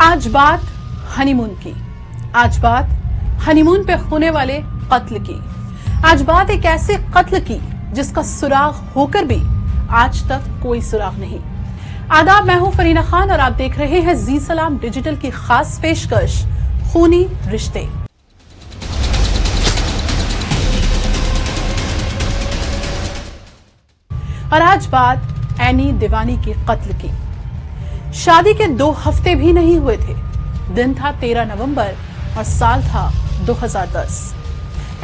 आज बात हनीमून की, आज बात हनीमून पे होने वाले कत्ल की, आज बात एक ऐसे कत्ल की जिसका सुराग होकर भी आज तक कोई सुराग नहीं। आदाब, मैं हूं फरीना खान और आप देख रहे हैं जी सलाम डिजिटल की खास पेशकश खूनी रिश्ते। और आज बात एनी दीवानी के कत्ल की। शादी के 2 हफ्ते भी नहीं हुए थे। दिन था 13 नवंबर और साल था 2010।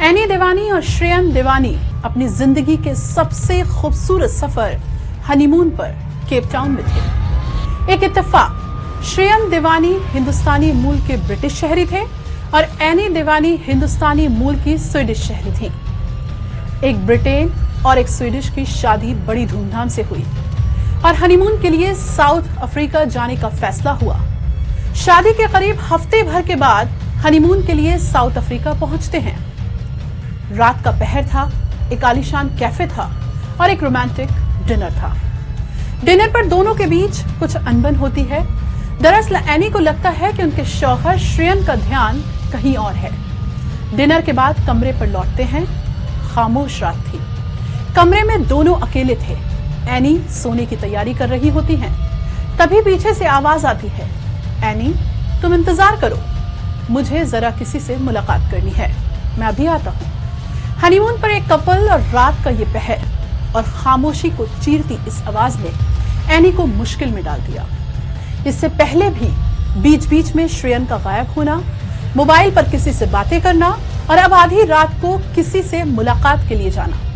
एनी दीवानी और श्रेयन दीवानी अपनी जिंदगी के सबसे खूबसूरत सफर हनीमून पर केप टाउन में थे। एक इत्तेफाक, श्रेयन दीवानी हिंदुस्तानी मूल के ब्रिटिश शहरी थे और एनी दीवानी हिंदुस्तानी मूल की स्वीडिश शहरी थी। एक ब्रिटेन और एक स्वीडिश की शादी बड़ी धूमधाम से हुई और हनीमून के लिए साउथ अफ्रीका जाने का फैसला हुआ। शादी के करीब हफ्ते भर के बाद हनीमून के लिए साउथ अफ्रीका पहुंचते हैं। रात का पहर था, एक आलीशान कैफे था और एक रोमांटिक डिनर था। डिनर पर दोनों के बीच कुछ अनबन होती है। दरअसल एनी को लगता है कि उनके शौहर श्रेयन का ध्यान कहीं और है। डिनर के बाद कमरे पर लौटते हैं। खामोश रात थी। कमरे में दोनों अकेले थे। एनी सोने की तैयारी कर रही होती हैं। तभी पीछे से आवाज आती है, एनी तुम इंतजार करो, मुझे जरा किसी से मुलाकात करनी है, मैं अभी आता हूं। हनीमून पर एक कपल और रात का ये पहर और खामोशी को चीरती इस आवाज ने एनी को मुश्किल में डाल दिया। इससे पहले भी बीच बीच में श्रेयन का गायब होना, मोबाइल पर किसी से बातें करना और अब आधी रात को किसी से मुलाकात के लिए जाना।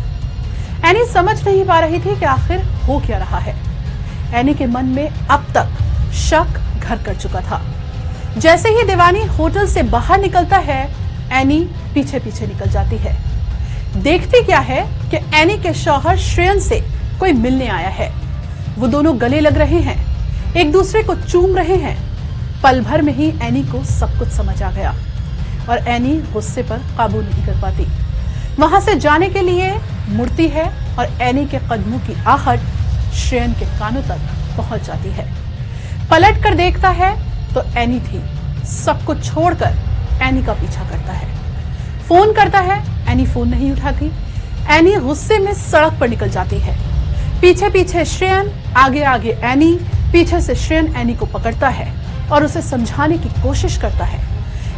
एनी समझ नहीं पा रही थी कि आखिर हो क्या रहा है। एनी के मन में अब तक शक घर कर चुका था। जैसे ही दीवानी होटल से बाहर निकलता है, एनी पीछे पीछे निकल जाती है। देखती क्या है कि एनी के शौहर श्रेयन से कोई मिलने आया है। वो दोनों गले लग रहे हैं, एक दूसरे को चूम रहे हैं। पल भर में ही एनी को सब कुछ समझ आ गया और एनी गुस्से पर काबू नहीं कर पाती। वहां से जाने के लिए मुड़ती है और एनी के कदमों की आहट श्रेयन के कानों तक पहुंच जाती है। पलट कर देखता है तो एनी थी। सब कुछ छोड़कर एनी का पीछा करता है। फोन करता है, एनी फोन नहीं उठाती। एनी गुस्से में सड़क पर निकल जाती है। पीछे पीछे श्रेयन, आगे आगे एनी। पीछे से श्रेयन एनी को पकड़ता है और उसे समझाने की कोशिश करता है।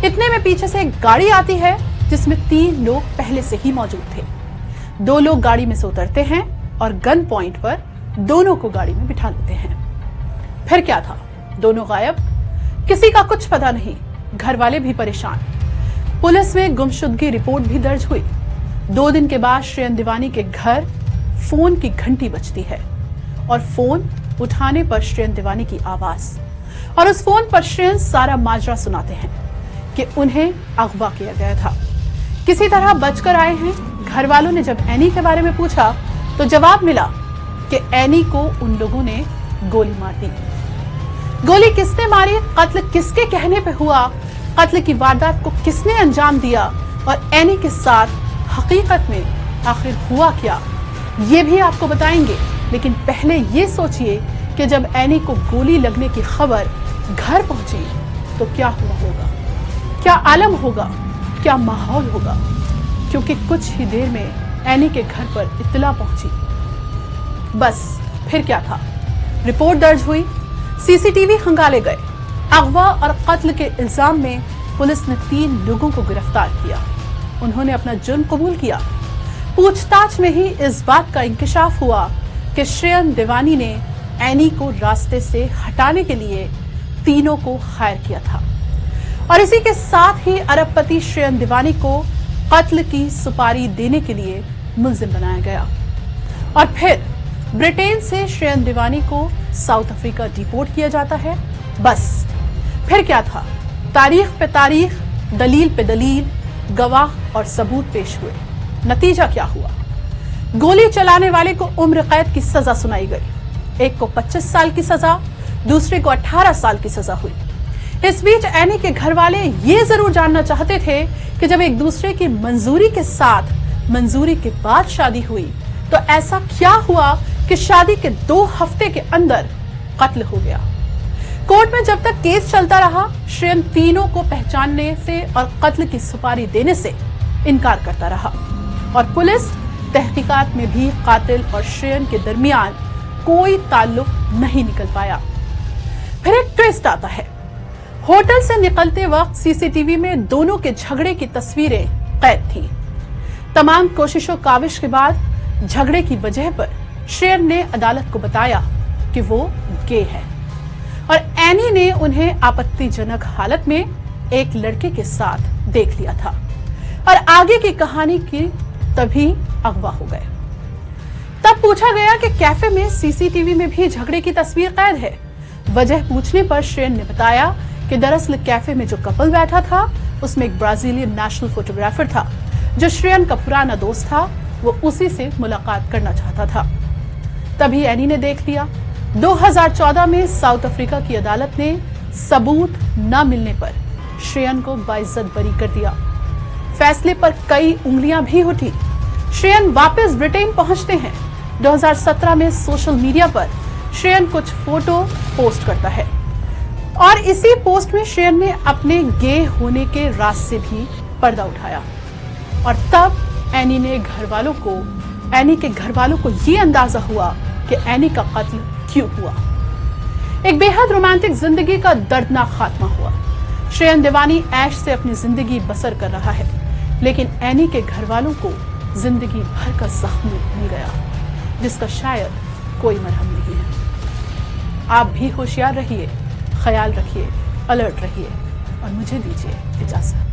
इतने में पीछे से एक गाड़ी आती है जिसमें 3 लोग पहले से ही मौजूद थे। 2 लोग गाड़ी में से उतरते हैं और गन पॉइंट पर दोनों को गाड़ी में बिठा लेते हैं। फिर क्या था, दोनों गायब, किसी का कुछ पता नहीं। घर वाले भी परेशान। पुलिस में गुमशुदगी रिपोर्ट भी दर्ज हुई। 2 दिन के बाद श्रेयन दीवानी के घर फोन की घंटी बजती है और फोन उठाने पर श्रेयन दीवानी की आवाज और उस फोन पर श्रेयन सारा माजरा सुनाते हैं कि उन्हें अगवा किया गया था। किसी तरह बचकर आए हैं। घर वालों ने जब एनी के बारे में पूछा तो जवाब मिला कि एनी को उन लोगों ने गोली मार दी। गोली किसने मारी, कत्ल किसके कहने पे हुआ, कत्ल की वारदात को किसने अंजाम दिया और एनी के साथ हकीकत में आखिर हुआ क्या, ये भी आपको बताएंगे। लेकिन पहले ये सोचिए कि जब एनी को गोली लगने की खबर घर पहुंची तो क्या हुआ होगा, क्या आलम होगा, क्या माहौल होगा। क्योंकि कुछ ही देर में एनी के घर पर इत्तला पहुंची। बस फिर क्या था, रिपोर्ट दर्ज हुई, सीसीटीवी खंगाले गए। अगवा और कत्ल के इल्जाम में पुलिस ने 3 लोगों को गिरफ्तार किया। उन्होंने अपना जुर्म कबूल किया। पूछताछ में ही इस बात का इंकशाफ हुआ कि श्रेयन दीवानी ने एनी को रास्ते से हटाने के लिए तीनों को हायर किया था और इसी के साथ ही अरबपति श्रेयन दीवानी को कत्ल की सुपारी देने के लिए मुलजिम बनाया गया। और फिर ब्रिटेन से श्रेयन दीवानी को साउथ अफ्रीका डिपोर्ट किया जाता है। बस फिर क्या था, तारीख पे तारीख, दलील पे दलील, गवाह और सबूत पेश हुए। नतीजा क्या हुआ, गोली चलाने वाले को उम्र कैद की सजा सुनाई गई। एक को 25 साल की सजा, दूसरे को 18 साल की सजा हुई। इस बीच एनी के घर वाले ये जरूर जानना चाहते थे कि जब एक दूसरे की मंजूरी के साथ, मंजूरी के बाद शादी हुई तो ऐसा क्या हुआ कि शादी के 2 हफ्ते के अंदर कत्ल हो गया। कोर्ट में जब तक केस चलता रहा, श्रेयन तीनों को पहचानने से और कत्ल की सुपारी देने से इनकार करता रहा और पुलिस तहकीकात में भी कातिल और श्रेयन के दरमियान कोई ताल्लुक नहीं निकल पाया। फिर एक ट्विस्ट आता है। होटल से निकलते वक्त सीसीटीवी में दोनों के झगड़े की तस्वीरें कैद थी। तमाम कोशिशों काविश के बाद झगड़े की वजह पर श्रेयन ने अदालत को बताया कि वो गे है और एनी ने उन्हें आपत्तिजनक हालत में एक लड़के के साथ देख लिया था और आगे की कहानी की तभी अगवा हो गए। तब पूछा गया कि कैफे में सीसीटीवी में भी झगड़े की तस्वीर कैद है। वजह पूछने पर श्रेयन ने बताया कि दरअसल कैफे में जो कपल बैठा था उसमें एक ब्राजीलियन नेशनल फोटोग्राफर था जो श्रेयन का पुराना दोस्त था। वो उसी से मुलाकात करना चाहता था। तभी एनी ने देख लिया। 2014 में साउथ अफ्रीका की अदालत ने सबूत न मिलने पर श्रेयन को बाइज्जत बरी कर दिया। फैसले पर कई उंगलियां भी उठी। श्रेयन वापस ब्रिटेन पहुंचते हैं। 2017 में सोशल मीडिया पर श्रेयन कुछ फोटो पोस्ट करता है और इसी पोस्ट में श्रेयन ने अपने गे होने के राज से भी पर्दा उठाया और तब एनी के घर वालों को ये अंदाजा हुआ कि एनी का कत्ल क्यों हुआ। एक बेहद रोमांटिक जिंदगी का दर्दनाक खात्मा हुआ। श्रेयन दिवानी ऐश से अपनी जिंदगी बसर कर रहा है, लेकिन एनी के घर वालों को जिंदगी भर का जख्म मिल गया जिसका शायद कोई मरहम नहीं है। आप भी होशियार रहिए, ख्याल रखिए, अलर्ट रहिए और मुझे दीजिए इजाजत।